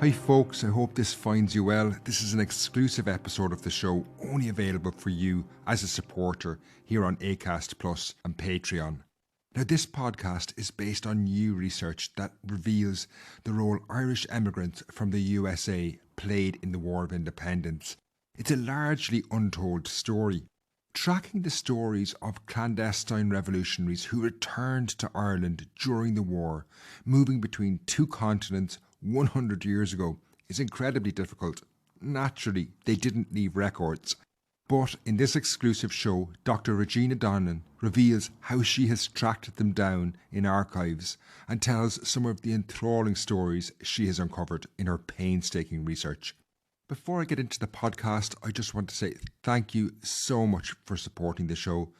Hi folks, I hope this finds you well. This is an exclusive episode of the show, only available for you as a supporter here on Acast Plus and Patreon. Now, this podcast is based on new research that reveals the role Irish emigrants from the USA played in the War of Independence. It's a largely untold story, tracking the stories of clandestine revolutionaries who returned to Ireland during the war, moving between two continents 100 years ago, is incredibly difficult. Naturally, they didn't leave records. But in this exclusive show, Dr. Regina Donlon reveals how she has tracked them down in archives and tells some of the enthralling stories she has uncovered in her painstaking research. Before I get into the podcast, I just want to say thank you so much for supporting the show.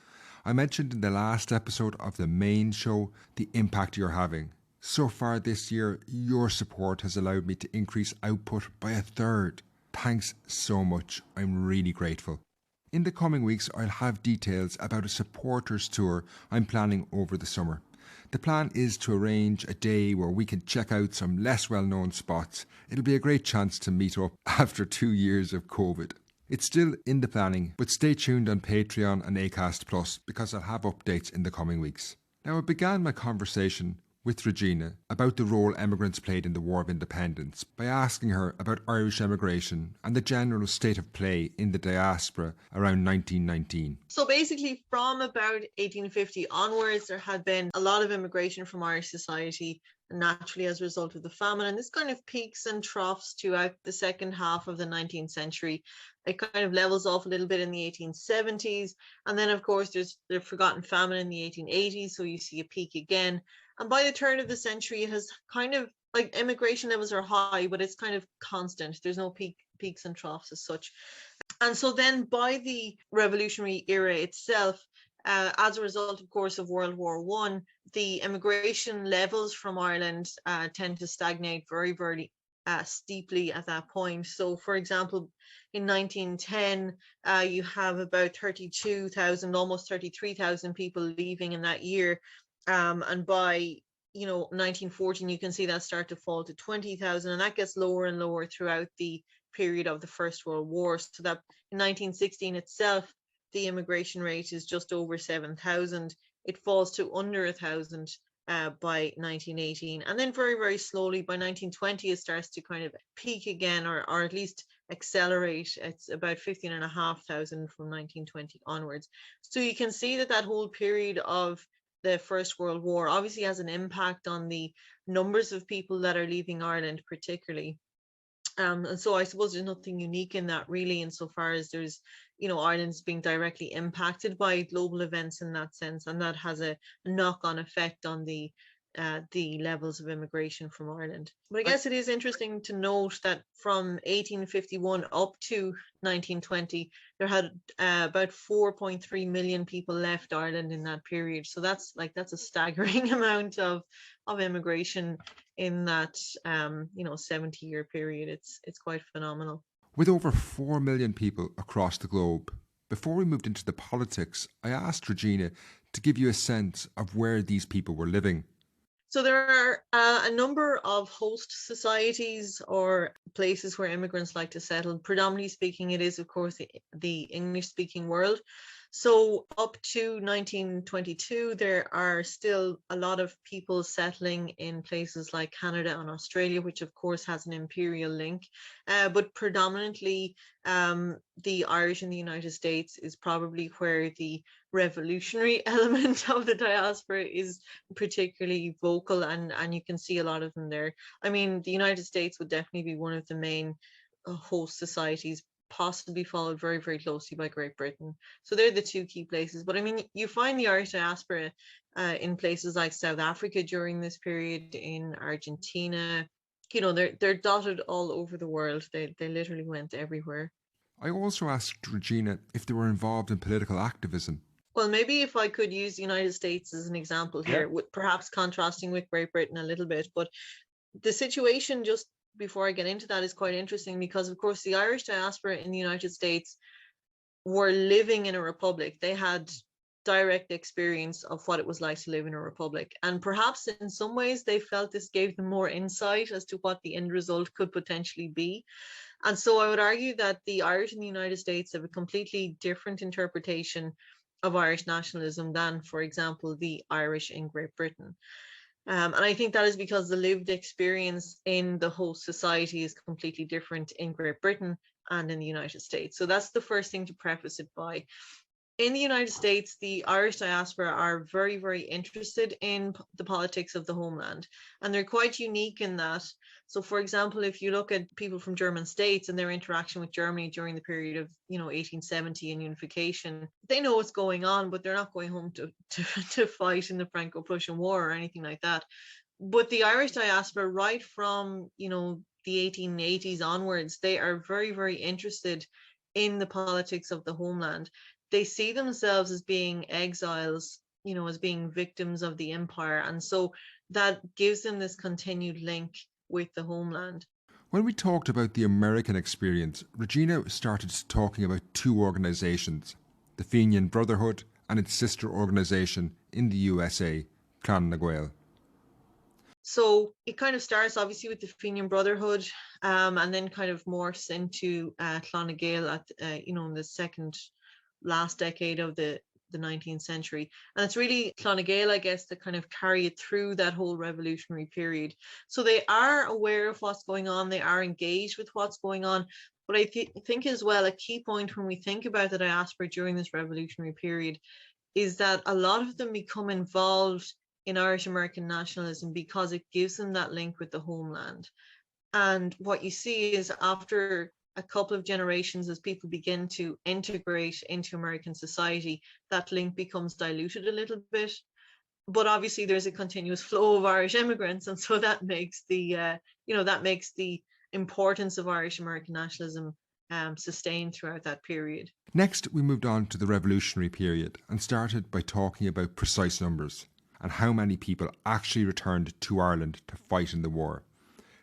I mentioned in the last episode of the main show the impact you're having. So far this year, your support has allowed me to increase output by a third. Thanks so much. I'm really grateful. In the coming weeks, I'll have details about a supporters tour I'm planning over the summer. The plan is to arrange a day where we can check out some less well-known spots. It'll be a great chance to meet up after 2 years of COVID. It's still in the planning, but stay tuned on Patreon and Acast Plus because I'll have updates in the coming weeks. Now, I began my conversation with Regina about the role emigrants played in the War of Independence by asking her about Irish emigration and the general state of play in the diaspora around 1919. So basically from about 1850 onwards, there had been a lot of immigration from Irish society, naturally as a result of the famine, and this kind of peaks and troughs throughout the second half of the 19th century. It kind of levels off a little bit in the 1870s, and then of course there's the forgotten famine in the 1880s, so you see a peak again. And by the turn of the century, it has kind of, like, immigration levels are high, but it's kind of constant. There's no peaks and troughs as such. And so then by the revolutionary era itself, as a result, of course, of World War I, the immigration levels from Ireland tend to stagnate very, very steeply at that point. So, for example, in 1910, you have about 32,000, almost 33,000 people leaving in that year. And by 1914, you can see that start to fall to 20,000, and that gets lower and lower throughout the period of the First World War. So that in 1916 itself, the immigration rate is just over 7,000. It falls to under 1,000 by 1918, and then very, very slowly by 1920 it starts to kind of peak again, or at least accelerate. It's about 15,500 from 1920 onwards. So you can see that that whole period of the First World War obviously has an impact on the numbers of people that are leaving Ireland particularly. And so I suppose there's nothing unique in that really, insofar as there's, Ireland's being directly impacted by global events in that sense, and that has a knock-on effect on the levels of immigration from Ireland. But I guess it is interesting to note that from 1851 up to 1920, there had about 4.3 million people left Ireland in that period. So that's a staggering amount of immigration in that 70-year period. It's quite phenomenal. With over 4 million people across the globe, before we moved into the politics, I asked Regina to give you a sense of where these people were living. So there are a number of host societies or places where immigrants like to settle. Predominantly speaking, it is, of course, the English-speaking world. So up to 1922, there are still a lot of people settling in places like Canada and Australia, which of course has an imperial link. But predominantly, the Irish in the United States is probably where the revolutionary element of the diaspora is particularly vocal, and you can see a lot of them there. I mean, the United States would definitely be one of the main host societies, possibly followed very, very closely by Great Britain. So they're the two key places. But I mean, you find the Irish diaspora in places like South Africa during this period, in Argentina. They're dotted all over the world. They literally went everywhere. I also asked Regina if they were involved in political activism. Well, maybe if I could use the United States as an example here, with perhaps contrasting with Great Britain a little bit, but the situation just before I get into that is quite interesting, because of course the Irish diaspora in the United States were living in a republic. They had direct experience of what it was like to live in a republic. And perhaps in some ways they felt this gave them more insight as to what the end result could potentially be. And so I would argue that the Irish in the United States have a completely different interpretation of Irish nationalism than, for example, the Irish in Great Britain. And I think that is because the lived experience in the host society is completely different in Great Britain and in the United States. So that's the first thing to preface it by. In the United States, the Irish diaspora are very, very interested in the politics of the homeland, and they're quite unique in that. So, for example, if you look at people from German states and their interaction with Germany during the period of, 1870 and unification, they know what's going on, but they're not going home to fight in the Franco-Prussian War or anything like that. But the Irish diaspora, right from, the 1880s onwards, they are very, very interested in the politics of the homeland. They see themselves as being exiles, as being victims of the empire. And so that gives them this continued link with the homeland. When we talked about the American experience, Regina started talking about two organisations, the Fenian Brotherhood and its sister organisation in the USA, Clan na Gael. So it kind of starts obviously with the Fenian Brotherhood, and then kind of morphs into Clan na Gael at, in the second last decade of the 19th century. And it's really Clan na Gael, I guess, that kind of carry it through that whole revolutionary period. So they are aware of what's going on, they are engaged with what's going on. But I think as well, a key point when we think about the diaspora during this revolutionary period is that a lot of them become involved in Irish American nationalism because it gives them that link with the homeland. And what you see is after a couple of generations, as people begin to integrate into American society, that link becomes diluted a little bit. But obviously there's a continuous flow of Irish immigrants, and so that makes the importance of Irish American nationalism sustained throughout that period. Next, we moved on to the revolutionary period and started by talking about precise numbers and how many people actually returned to Ireland to fight in the war.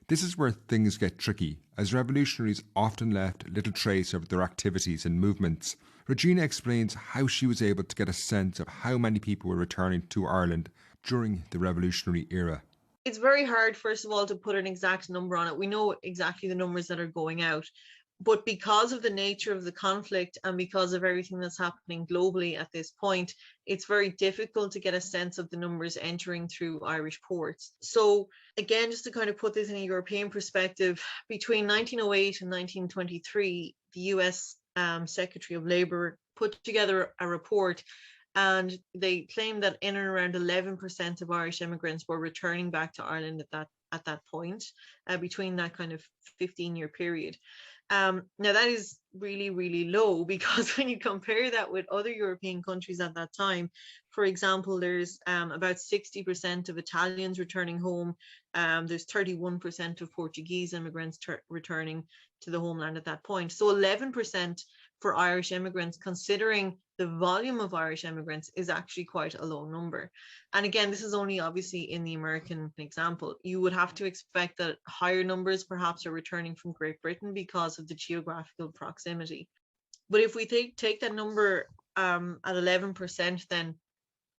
This is where things get tricky, as revolutionaries often left little trace of their activities and movements. Regina explains how she was able to get a sense of how many people were returning to Ireland during the revolutionary era. It's very hard, first of all, to put an exact number on it. We know exactly the numbers that are going out. But because of the nature of the conflict and because of everything that's happening globally at this point, it's very difficult to get a sense of the numbers entering through Irish ports. So again, just to kind of put this in a European perspective, between 1908 and 1923, the US Secretary of Labour put together a report, and they claimed that in and around 11% of Irish immigrants were returning back to Ireland at that point, between that kind of 15-year period. Now that is really, really low, because when you compare that with other European countries at that time, for example, there's about 60% of Italians returning home. There's 31% of Portuguese immigrants returning to the homeland at that point. So 11% for Irish immigrants, considering the volume of Irish immigrants, is actually quite a low number. And again, this is only obviously in the American example. You would have to expect that higher numbers perhaps are returning from Great Britain because of the geographical proximity. But if we take that number at 11% then,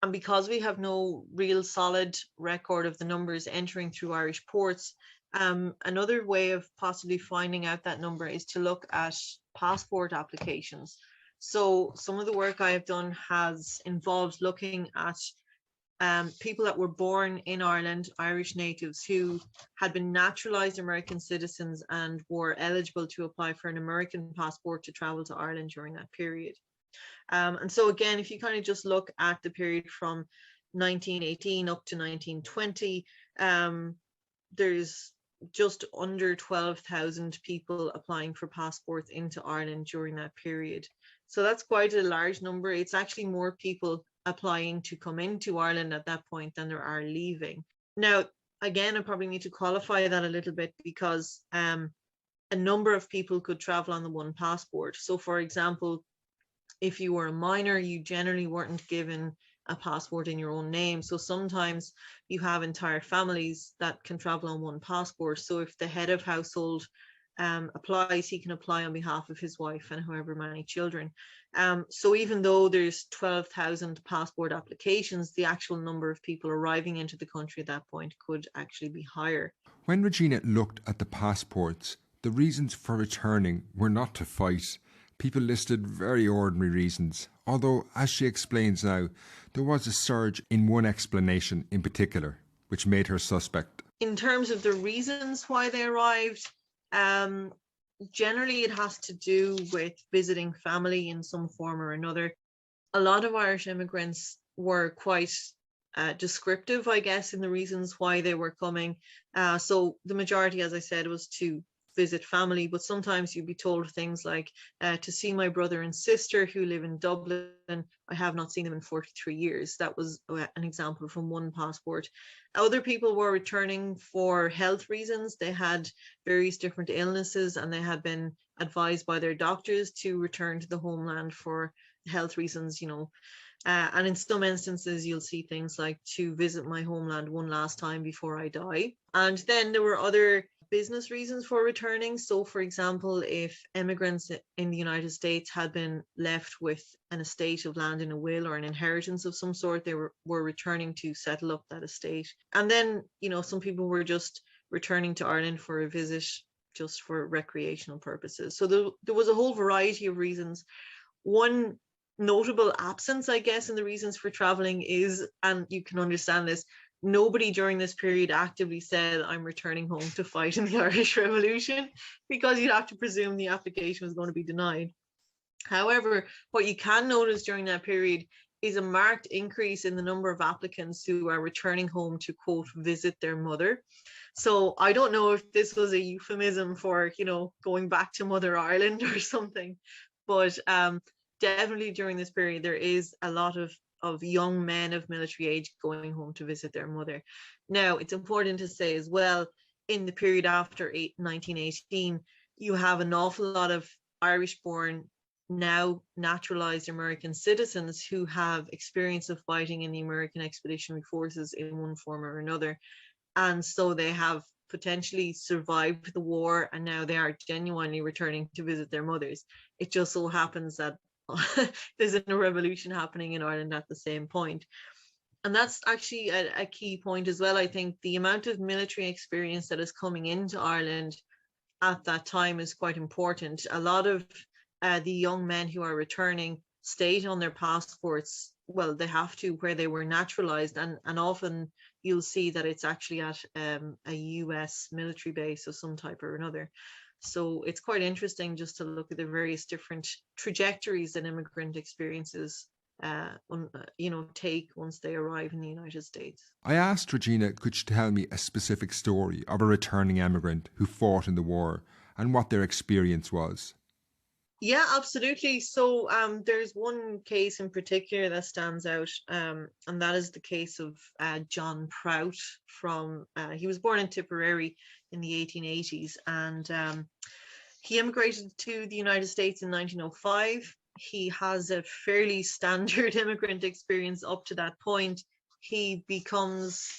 and because we have no real solid record of the numbers entering through Irish ports, another way of possibly finding out that number is to look at passport applications. So some of the work I have done has involved looking at people that were born in Ireland, Irish natives who had been naturalized American citizens and were eligible to apply for an American passport to travel to Ireland during that period. And so again, if you kind of just look at the period from 1918 up to 1920, there's just under 12,000 people applying for passports into Ireland during that period. So that's quite a large number. It's actually more people applying to come into Ireland at that point than there are leaving. Now, again, I probably need to qualify that a little bit, because a number of people could travel on the one passport. So for example, if you were a minor, you generally weren't given a passport in your own name. So sometimes you have entire families that can travel on one passport. So if the head of household applies, he can apply on behalf of his wife and however many children. So even though there's 12,000 passport applications, the actual number of people arriving into the country at that point could actually be higher. When Regina looked at the passports, the reasons for returning were not to fight. People listed very ordinary reasons, although, as she explains now, there was a surge in one explanation in particular, which made her suspect. In terms of the reasons why they arrived, generally it has to do with visiting family in some form or another. A lot of Irish immigrants were quite descriptive, I guess, in the reasons why they were coming. So the majority, as I said, was to visit family, but sometimes you'd be told things like to see my brother and sister who live in Dublin. I have not seen them in 43 years. That was an example from one passport. Other people were returning for health reasons. They had various different illnesses and they had been advised by their doctors to return to the homeland for health reasons, and in some instances you'll see things like to visit my homeland one last time before I die. And then there were other business reasons for returning. So for example, if immigrants in the United States had been left with an estate of land in a will or an inheritance of some sort, they were returning to settle up that estate. And then, some people were just returning to Ireland for a visit just for recreational purposes. So there was a whole variety of reasons. One notable absence, I guess, in the reasons for traveling is, and you can understand this, nobody during this period actively said, I'm returning home to fight in the Irish Revolution, because you'd have to presume the application was going to be denied. However, what you can notice during that period is a marked increase in the number of applicants who are returning home to, quote, visit their mother. So I don't know if this was a euphemism for, going back to Mother Ireland or something, but definitely during this period, there is a lot of young men of military age going home to visit their mother. Now, it's important to say as well, in the period after 1918, you have an awful lot of Irish-born, now naturalized American citizens who have experience of fighting in the American Expeditionary Forces in one form or another. And so they have potentially survived the war, and now they are genuinely returning to visit their mothers. It just so happens that there's a revolution happening in Ireland at the same point. And that's actually a key point as well. I think the amount of military experience that is coming into Ireland at that time is quite important. A lot of the young men who are returning state on their passports, well, they have to, where they were naturalized, and often you'll see that it's actually at a US military base of some type or another. So it's quite interesting just to look at the various different trajectories that immigrant experiences take once they arrive in the United States. I asked Regina, could she tell me a specific story of a returning emigrant who fought in the war and what their experience was? Yeah, absolutely. So there's one case in particular that stands out, and that is the case of John Prout he was born in Tipperary in the 1880s, and he immigrated to the United States in 1905. He has a fairly standard immigrant experience up to that point. He becomes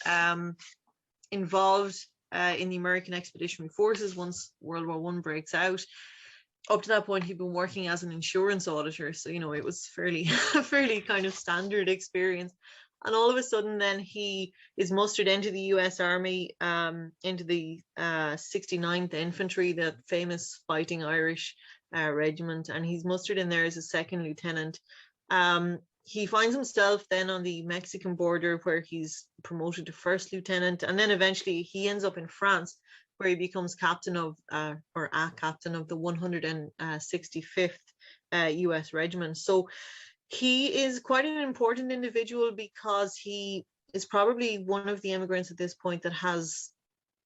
involved in the American Expeditionary Forces once World War I breaks out. Up to that point, he'd been working as an insurance auditor. So, it was fairly kind of standard experience. And all of a sudden, then he is mustered into the US Army, into the 69th Infantry, that famous fighting Irish regiment. And he's mustered in there as a second lieutenant. He finds himself then on the Mexican border, where he's promoted to first lieutenant. And then eventually he ends up in France, where he becomes captain of the 165th US Regiment. So he is quite an important individual, because he is probably one of the immigrants at this point that has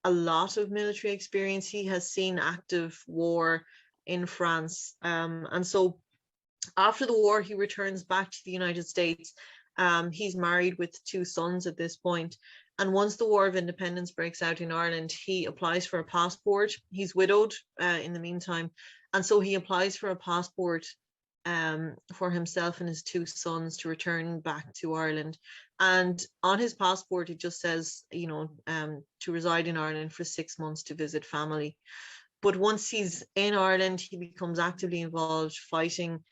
a lot of military experience. He has seen active war in France. And so after the war, he returns back to the United States. He's married with 2 sons at this point. And once the War of Independence breaks out in Ireland, he applies for a passport. He's widowed in the meantime. And so he applies for a passport for himself and his 2 sons to return back to Ireland. And on his passport, it just says, to reside in Ireland for 6 months to visit family. But once he's in Ireland, he becomes actively involved fighting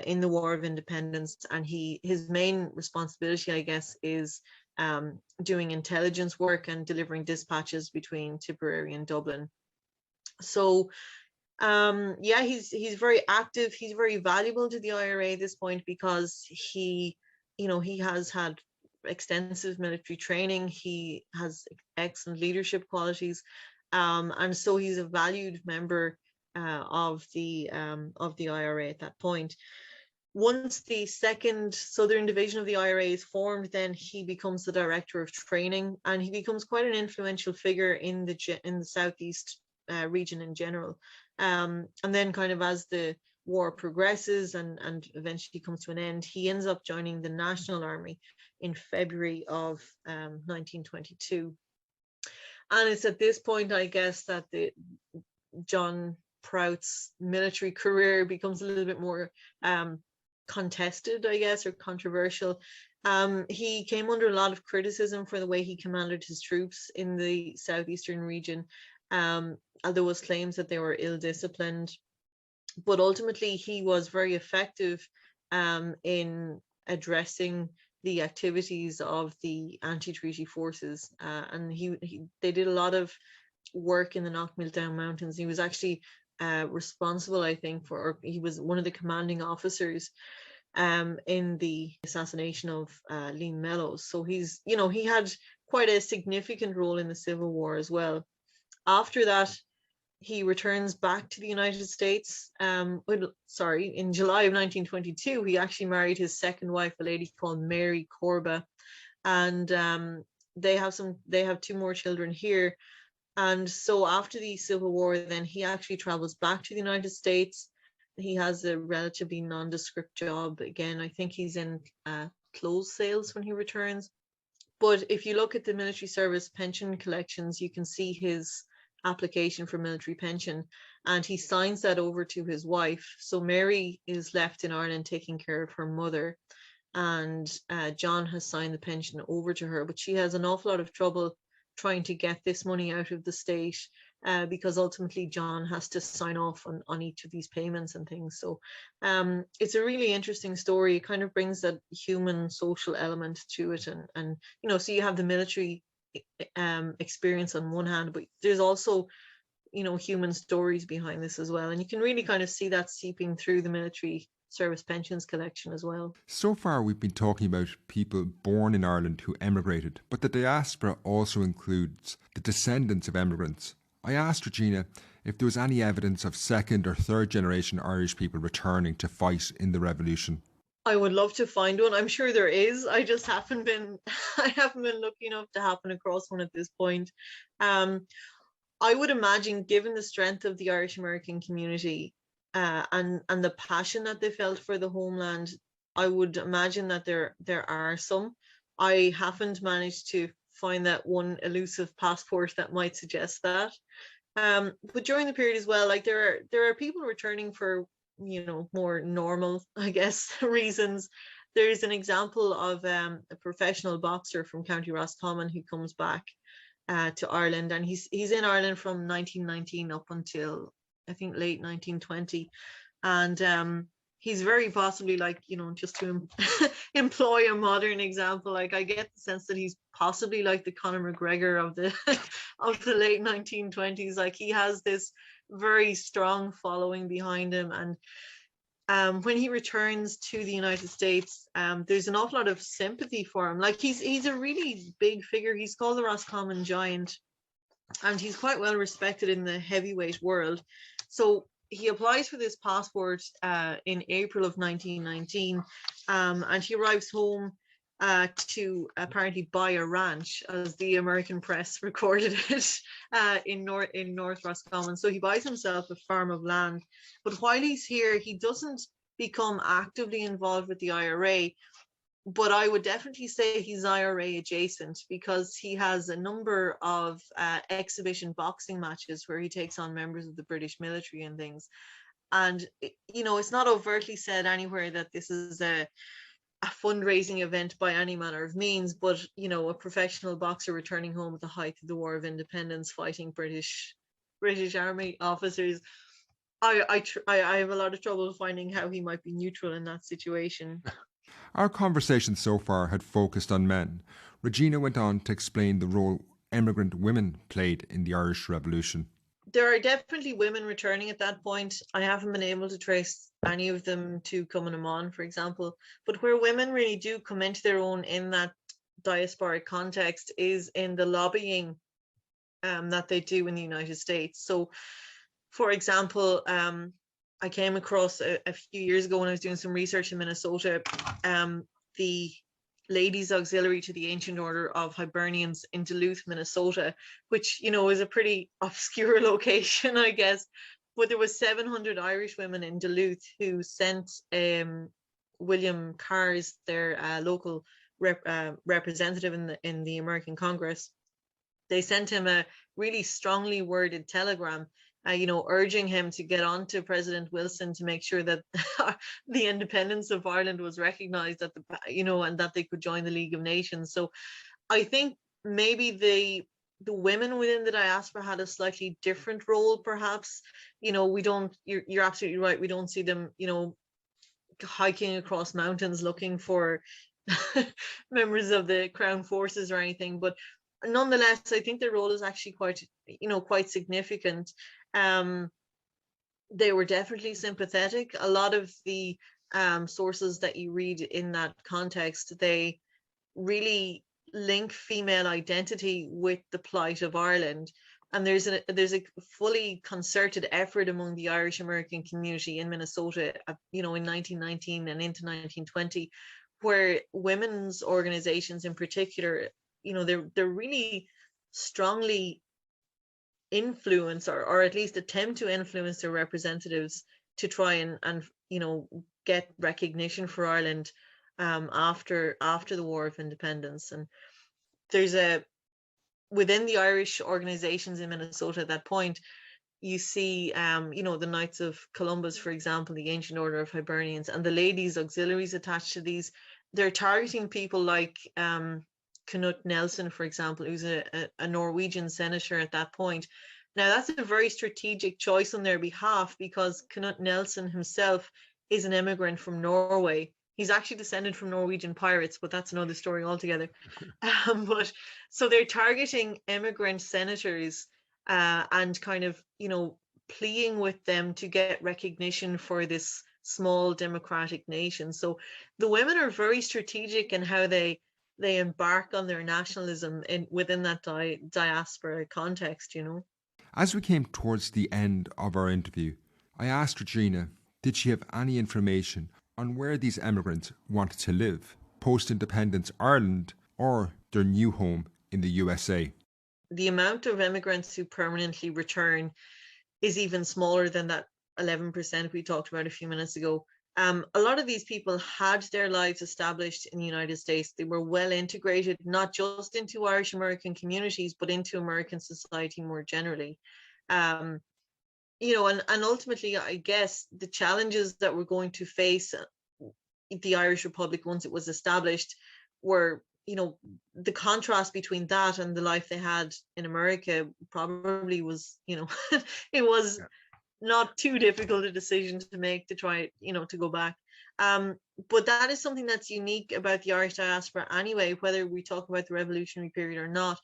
in the War of Independence, and his main responsibility, I guess, is doing intelligence work and delivering dispatches between Tipperary and Dublin. So yeah, he's very active. He's very valuable to the IRA at this point because he has had extensive military training. He has excellent leadership qualities, and so he's a valued member of the IRA at that point. Once the second Southern Division of the IRA is formed, then he becomes the director of training, and he becomes quite an influential figure in the Southeast region in general. And then kind of as the war progresses and eventually comes to an end, he ends up joining the National Army in February of 1922. And it's at this point, I guess, that John Prout's military career becomes a little bit more contested, I guess, or controversial. He came under a lot of criticism for the way he commanded his troops in the southeastern region. There was claims that they were ill-disciplined, but ultimately he was very effective in addressing the activities of the anti-treaty forces, and they did a lot of work in the Knockmildown Mountains. He was actually responsible, I think, or he was one of the commanding officers in the assassination of Liam Mellows. So he had quite a significant role in the Civil War as well. After that, he returns back to the United States. In July of 1922, he actually married his second wife, a lady called Mary Corba, and they have two more children here. And so after the Civil War, then he actually travels back to the United States. He has a relatively nondescript job. Again, I think he's in clothes sales when he returns. But if you look at the military service pension collections, you can see his application for military pension, and he signs that over to his wife. So Mary is left in Ireland taking care of her mother, and John has signed the pension over to her, but she has an awful lot of trouble trying to get this money out of the state because ultimately John has to sign off on each of these payments and things. So it's a really interesting story. It kind of brings that human social element to it, and so you have the military experience on one hand, but there's also human stories behind this as well, and you can really kind of see that seeping through the military service pensions collection as well. So far we've been talking about people born in Ireland who emigrated, but the diaspora also includes the descendants of emigrants. I asked Regina if there was any evidence of second or third generation Irish people returning to fight in the revolution. I would love to find one. I'm sure there is. I just haven't been lucky enough to happen across one at this point. I would imagine, given the strength of the Irish American community and the passion that they felt for the homeland, I would imagine that there are some. I haven't managed to find that one elusive passport that might suggest that. But during the period as well, like there are people returning for more normal, I guess, reasons. There's an example of a professional boxer from County Roscommon who comes back to Ireland, and he's in Ireland from 1919 up until I think late 1920, and he's very possibly, like, just to employ a modern example, like I get the sense that he's possibly like the Conor McGregor of the of the late 1920s. Like, he has this very strong following behind him, and when he returns to the United States, there's an awful lot of sympathy for him. Like, he's a really big figure. He's called the Roscommon Giant, and he's quite well respected in the heavyweight world. So he applies for this passport in April of 1919, and he arrives home to apparently buy a ranch, as the American press recorded it, in North Roscommon. So he buys himself a farm of land, but while he's here, he doesn't become actively involved with the IRA. But I would definitely say he's IRA adjacent, because he has a number of exhibition boxing matches where he takes on members of the British military and things. And it's not overtly said anywhere that this is a fundraising event by any manner of means, but a professional boxer returning home at the height of the War of Independence, fighting British British Army officers. I have a lot of trouble finding how he might be neutral in that situation. Our conversation so far had focused on men. Regina went on to explain the role immigrant women played in the Irish Revolution. There are definitely women returning at that point. I haven't been able to trace any of them to Cumann na mBan, for example. But where women really do come into their own in that diasporic context is in the lobbying that they do in the United States. So, for example, I came across a few years ago when I was doing some research in Minnesota, the Ladies Auxiliary to the Ancient Order of Hibernians in Duluth, Minnesota, which, you know, is a pretty obscure location, I guess. But there was 700 Irish women in Duluth who sent William Carrs, their local representative in the American Congress. They sent him a really strongly worded telegram, urging him to get on to President Wilson to make sure that the independence of Ireland was recognized and that they could join the League of Nations. So I think maybe the women within the diaspora had a slightly different role, perhaps. You're absolutely right. We don't see them, hiking across mountains looking for members of the Crown Forces or anything. But nonetheless, I think their role is actually quite significant. They were definitely sympathetic. A lot of the sources that you read in that context, they really link female identity with the plight of Ireland. And there's a fully concerted effort among the Irish American community in Minnesota, in 1919 and into 1920, where women's organizations in particular, they're really strongly influence or at least attempt to influence their representatives to try and get recognition for Ireland after the War of Independence. And there's within the Irish organizations in Minnesota at that point, you see the Knights of Columbus, for example, the Ancient Order of Hibernians, and the Ladies Auxiliaries attached to these. They're targeting people like Knut Nelson, for example, who's a Norwegian senator at that point. Now, that's a very strategic choice on their behalf because Knut Nelson himself is an immigrant from Norway. He's actually descended from Norwegian pirates, but that's another story altogether. But so they're targeting immigrant senators and kind of, pleading with them to get recognition for this small democratic nation. So the women are very strategic in how they embark on their nationalism within that diaspora context, As we came towards the end of our interview, I asked Regina, did she have any information on where these emigrants wanted to live, post-independence Ireland or their new home in the USA? The amount of immigrants who permanently return is even smaller than that 11% we talked about a few minutes ago. A lot of these people had their lives established in the United States. They were well integrated, not just into Irish American communities, but into American society more generally. And ultimately, I guess the challenges that we're going to face the Irish Republic once it was established were, the contrast between that and the life they had in America probably was, it was not too difficult a decision to make to try, to go back. But that is something that's unique about the Irish diaspora anyway, whether we talk about the revolutionary period or not.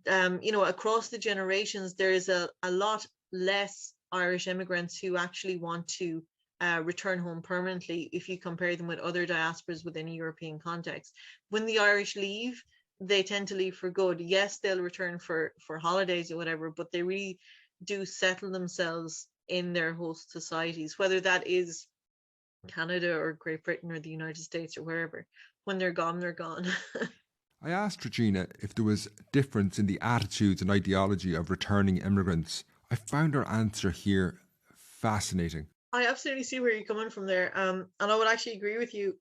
Across the generations, there is a lot less Irish immigrants who actually want to return home permanently if you compare them with other diasporas within a European context. When the Irish leave, they tend to leave for good. Yes, they'll return for holidays or whatever, but they really do settle themselves in their host societies, whether that is Canada or Great Britain or the United States or wherever. When they're gone, they're gone. I asked Regina if there was a difference in the attitudes and ideology of returning immigrants. I found her answer here fascinating. I absolutely see where you're coming from there. And I would actually agree with you.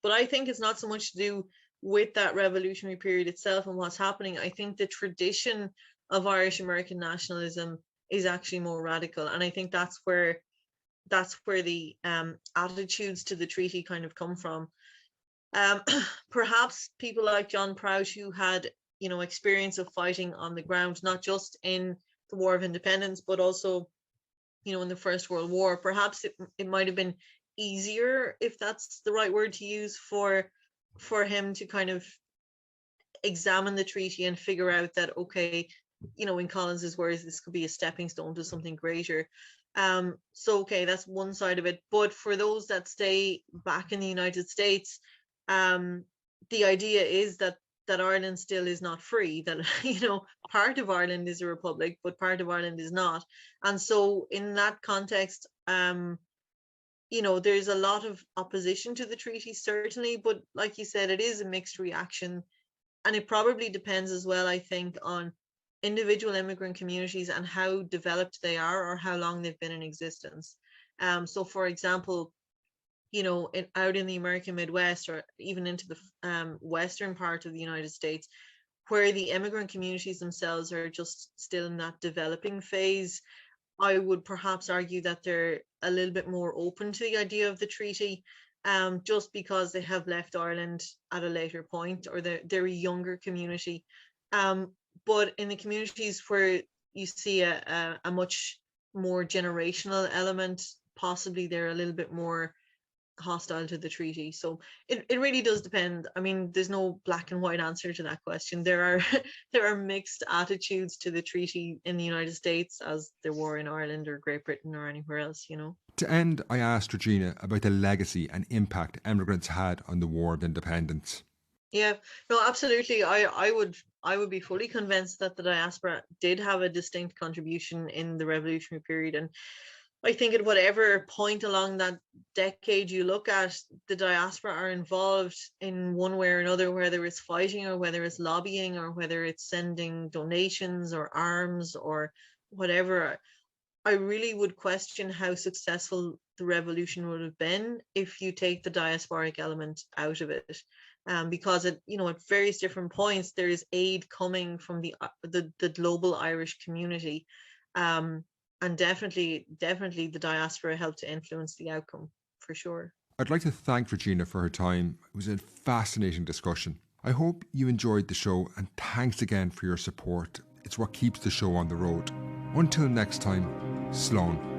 But I think it's not so much to do with that revolutionary period itself and what's happening. I think the tradition of Irish American nationalism is actually more radical. And I think that's where the attitudes to the treaty kind of come from. Perhaps people like John Prout, who had, experience of fighting on the ground, not just in the War of Independence, but also, in the First World War. Perhaps it might have been easier, if that's the right word to use, for him to kind of examine the treaty and figure out that, okay, in Collins's words, this could be a stepping stone to something greater. So, okay, that's one side of it. But for those that stay back in the United States, the idea is that Ireland still is not free, that, part of Ireland is a republic, but part of Ireland is not. And so in that context, there's a lot of opposition to the treaty, certainly, but like you said, it is a mixed reaction. And it probably depends as well, I think, on individual immigrant communities and how developed they are or how long they've been in existence. So, for example, out in the American Midwest or even into the western part of the United States, where the immigrant communities themselves are just still in that developing phase, I would perhaps argue that they're a little bit more open to the idea of the treaty, just because they have left Ireland at a later point, or they're a younger community. But in the communities where you see a much more generational element, possibly they're a little bit more hostile to the treaty. So it really does depend. I mean, there's no black and white answer to that question. There are mixed attitudes to the treaty in the United States as there were in Ireland or Great Britain or anywhere else, To end, I asked Regina about the legacy and impact Emigrants had on the War of Independence. Yeah, no, absolutely. I would be fully convinced that the diaspora did have a distinct contribution in the revolutionary period. And I think at whatever point along that decade you look at, the diaspora are involved in one way or another, whether it's fighting or whether it's lobbying or whether it's sending donations or arms or whatever. I really would question how successful the revolution would have been if you take the diasporic element out of it. Because at various different points there is aid coming from the global Irish community. And definitely the diaspora helped to influence the outcome, for sure. I'd like to thank Regina for her time. It was a fascinating discussion. I hope you enjoyed the show, and thanks again for your support. It's what keeps the show on the road. Until next time, Slán.